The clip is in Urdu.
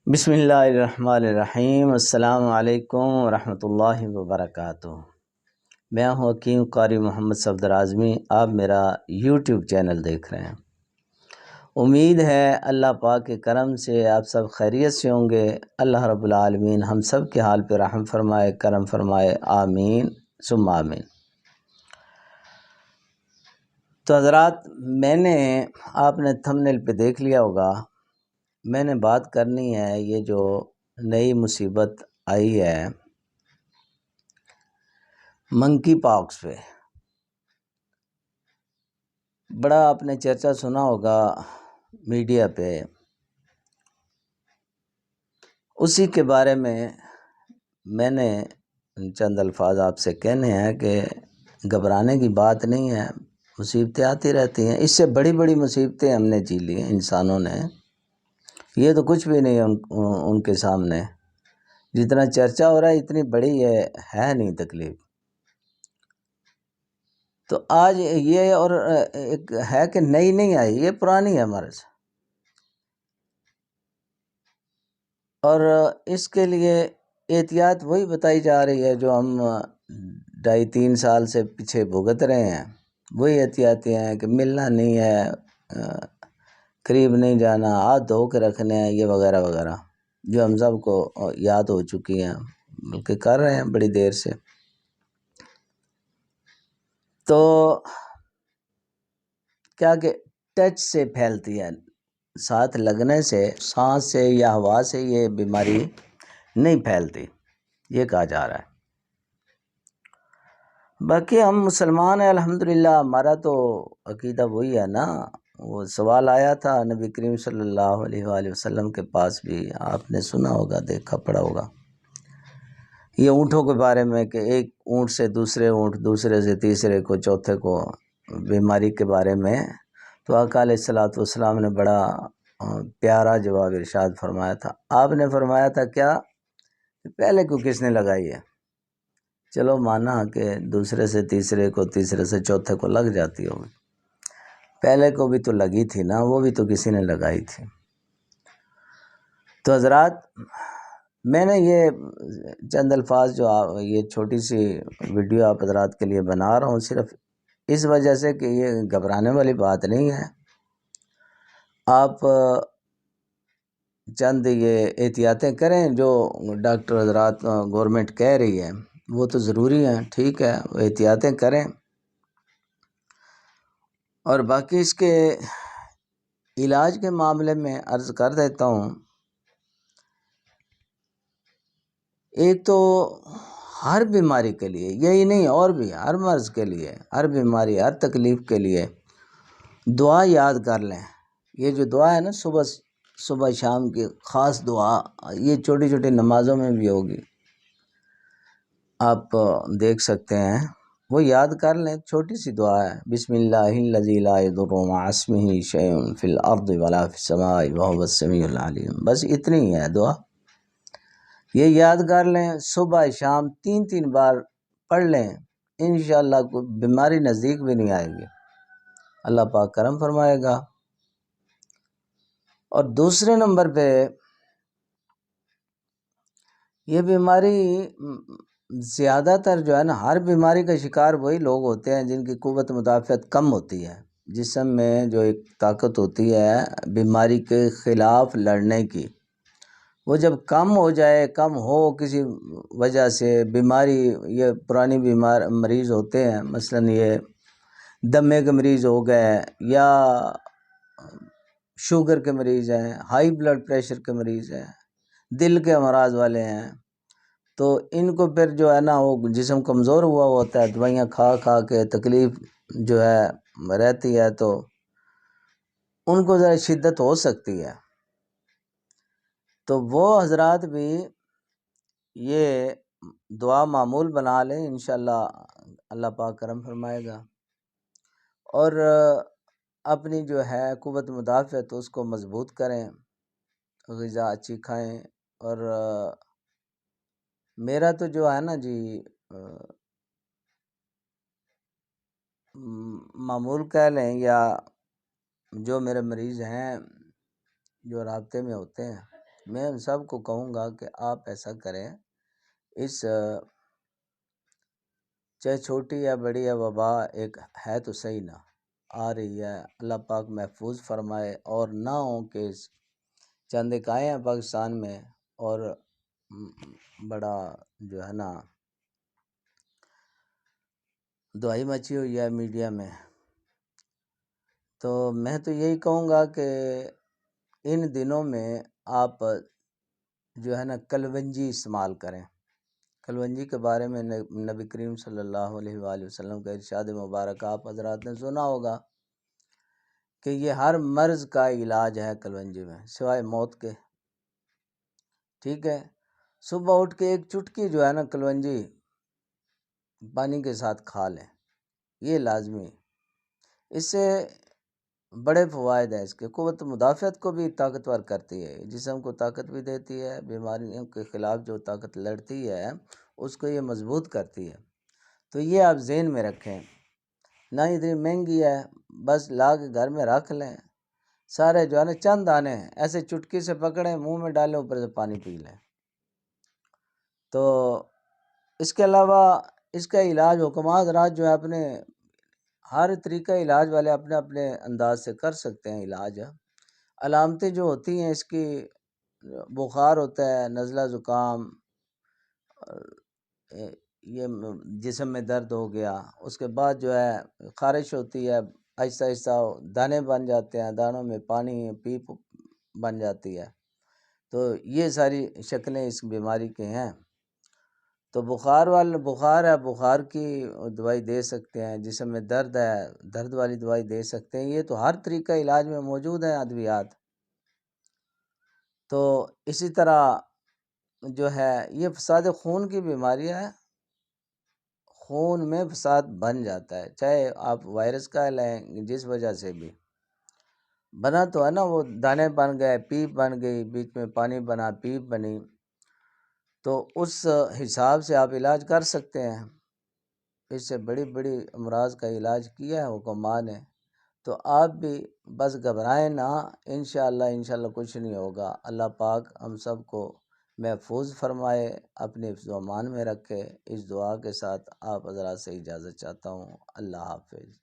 بسم اللہ الرحمن الرحیم۔ السلام علیکم ورحمۃ اللہ وبرکاتہ۔ میں ہوں حکیم قاری محمد صفدر اعظمی۔ آپ میرا یوٹیوب چینل دیکھ رہے ہیں۔ امید ہے اللہ پاک کے کرم سے آپ سب خیریت سے ہوں گے۔ اللہ رب العالمین ہم سب کے حال پہ رحم فرمائے، کرم فرمائے، آمین ثم آمین۔ تو حضرات، آپ نے تھمبنیل پہ دیکھ لیا ہوگا، میں نے بات کرنی ہے یہ جو نئی مصیبت آئی ہے منکی پاکس پہ۔ بڑا آپ نے چرچا سنا ہوگا میڈیا پہ، اسی کے بارے میں نے چند الفاظ آپ سے کہنے ہیں کہ گھبرانے کی بات نہیں ہے، مصیبتیں آتی رہتی ہیں، اس سے بڑی بڑی مصیبتیں ہم نے جی لی ہیں انسانوں نے، یہ تو کچھ بھی نہیں ان کے سامنے۔ جتنا چرچا ہو رہا ہے اتنی بڑی ہے نہیں تکلیف۔ تو آج یہ اور ایک ہے کہ نئی نہیں آئی، یہ پرانی ہے ہمارے سے، اور اس کے لیے احتیاط وہی بتائی جا رہی ہے جو ہم 2.5-3 سال سے پیچھے بھگت رہے ہیں۔ وہی احتیاطیں ہیں کہ ملنا نہیں ہے، قریب نہیں جانا، ہاتھ دھو کے رکھنے ہیں، یہ وغیرہ وغیرہ جو ہم سب کو یاد ہو چکی ہیں، بلکہ کر رہے ہیں بڑی دیر سے۔ تو کیا کہ ٹچ سے پھیلتی ہے، ساتھ لگنے سے، سانس سے یا ہوا سے یہ بیماری نہیں پھیلتی، یہ کہا جا رہا ہے۔ باقی ہم مسلمان ہیں الحمدللہ، ہمارا تو عقیدہ وہی ہے نا۔ وہ سوال آیا تھا نبی کریم صلی اللہ علیہ وآلہ وسلم کے پاس بھی، آپ نے سنا ہوگا، دیکھا پڑھا ہوگا، یہ اونٹوں کے بارے میں کہ ایک اونٹ سے دوسرے اونٹ، دوسرے سے تیسرے کو، چوتھے کو بیماری کے بارے میں۔ تو آقا علیہ الصلوۃ والسلام نے بڑا پیارا جواب ارشاد فرمایا تھا۔ آپ نے فرمایا تھا کیا؟ پہلے کو کس نے لگائی ہے؟ چلو مانا کہ دوسرے سے تیسرے کو، تیسرے سے چوتھے کو لگ جاتی ہوگی، پہلے کو بھی تو لگی تھی نا، وہ بھی تو کسی نے لگائی تھی۔ تو حضرات، میں نے یہ چند الفاظ جو یہ چھوٹی سی ویڈیو آپ حضرات کے لیے بنا رہا ہوں، صرف اس وجہ سے کہ یہ گھبرانے والی بات نہیں ہے۔ آپ چند یہ احتیاطیں کریں جو ڈاکٹر حضرات، گورنمنٹ کہہ رہی ہے، وہ تو ضروری ہیں، ٹھیک ہے، وہ احتیاطیں کریں۔ اور باقی اس کے علاج کے معاملے میں عرض کر دیتا ہوں، ایک تو ہر بیماری کے لیے، یہی نہیں اور بھی ہر مرض کے لیے، ہر بیماری، ہر تکلیف کے لیے دعا یاد کر لیں۔ یہ جو دعا ہے نا، صبح شام کی خاص دعا، یہ چھوٹی چھوٹی نمازوں میں بھی ہوگی، آپ دیکھ سکتے ہیں، وہ یاد کر لیں۔ چھوٹی سی دعا ہے، بسم اللہ الذی لا یضر مع اسمہ شیء فی الارض ولا فی السماء وہو السمیع العلیم، بس اتنی ہی ہے دعا، یہ یاد کر لیں، صبح شام 3 بار پڑھ لیں، انشاءاللہ کوئی بیماری نزدیک بھی نہیں آئے گی، اللہ پاک کرم فرمائے گا۔ اور دوسرے نمبر پہ، یہ بیماری زیادہ تر جو ہے نا، ہر بیماری کا شکار وہی لوگ ہوتے ہیں جن کی قوت مدافعت کم ہوتی ہے، جسم میں جو ایک طاقت ہوتی ہے بیماری کے خلاف لڑنے کی، وہ جب کم ہو جائے، کم ہو کسی وجہ سے، بیماری، یہ پرانی مریض ہوتے ہیں، مثلا یہ دمے کے مریض ہو گئے، یا شوگر کے مریض ہیں، ہائی بلڈ پریشر کے مریض ہیں، دل کے امراض والے ہیں، تو ان کو پھر جو ہے نا، وہ جسم کمزور ہوا ہوتا ہے، دوائیاں کھا کھا کے تکلیف جو ہے رہتی ہے، تو ان کو ذرا شدت ہو سکتی ہے۔ تو وہ حضرات بھی یہ دعا معمول بنا لیں، انشاءاللہ اللہ پاک کرم فرمائے گا، اور اپنی جو ہے قوت مدافعت اس کو مضبوط کریں، غذا اچھی کھائیں۔ اور میرا تو جو ہے نا جی، معمول کہہ لیں، یا جو میرے مریض ہیں جو رابطے میں ہوتے ہیں، میں ان سب کو کہوں گا کہ آپ ایسا کریں، اس چاہے چھوٹی یا بڑی یا وبا ایک ہے تو صحیح نہ آ رہی ہے، اللہ پاک محفوظ فرمائے، اور نہ ہو کہ چند ایک آئے ہیں پاکستان میں اور بڑا جو ہے نا دعائی مچی ہوئی ہے میڈیا میں۔ تو میں تو یہی کہوں گا کہ ان دنوں میں آپ جو ہے نا کلونجی استعمال کریں۔ کلونجی کے بارے میں نبی کریم صلی اللہ علیہ وآلہ وسلم کا ارشاد مبارک آپ حضرات نے سنا ہوگا کہ یہ ہر مرض کا علاج ہے کلونجی میں سوائے موت کے، ٹھیک ہے۔ صبح اٹھ کے ایک چٹکی جو ہے نا کلونجی پانی کے ساتھ کھا لیں، یہ لازمی۔ اس سے بڑے فوائد ہیں، اس کے قوت مدافعت کو بھی طاقتور کرتی ہے، جسم کو طاقت بھی دیتی ہے، بیماریوں کے خلاف جو طاقت لڑتی ہے اس کو یہ مضبوط کرتی ہے۔ تو یہ آپ ذہن میں رکھیں، نہ اتنی مہنگی ہے، بس لا کے گھر میں رکھ لیں، سارے جو ہے نا چند دانے ایسے چٹکی سے پکڑیں، منہ میں ڈالیں، اوپر سے پانی پی لیں۔ تو اس کے علاوہ اس کا علاج حکمات رات جو ہے اپنے ہر طریقہ علاج والے اپنے اپنے انداز سے کر سکتے ہیں علاج۔ علامتیں جو ہوتی ہیں اس کی، بخار ہوتا ہے، نزلہ زکام، یہ جسم میں درد ہو گیا، اس کے بعد جو ہے خارش ہوتی ہے، آہستہ آہستہ دانے بن جاتے ہیں، دانوں میں پانی پیپ بن جاتی ہے۔ تو یہ ساری شکلیں اس بیماری کے ہیں۔ تو بخار ہے، بخار کی دوائی دے سکتے ہیں، جسم میں درد ہے، درد والی دوائی دے سکتے ہیں۔ یہ تو ہر طریقہ علاج میں موجود ہیں ادویات۔ تو اسی طرح جو ہے یہ فساد خون کی بیماری ہے، خون میں فساد بن جاتا ہے، چاہے آپ وائرس کا لیں، جس وجہ سے بھی بنا تو ہے نا، وہ دانے بن گئے، پیپ بن گئی، بیچ میں پانی بنا، پیپ بنی، تو اس حساب سے آپ علاج کر سکتے ہیں۔ اس سے بڑی بڑی امراض کا علاج کیا ہے حکماء نے۔ تو آپ بھی بس گھبرائیں نہ، انشاءاللہ کچھ نہیں ہوگا۔ اللہ پاک ہم سب کو محفوظ فرمائے، اپنے حفظ و امان میں رکھے۔ اس دعا کے ساتھ آپ حضرات سے اجازت چاہتا ہوں۔ اللہ حافظ۔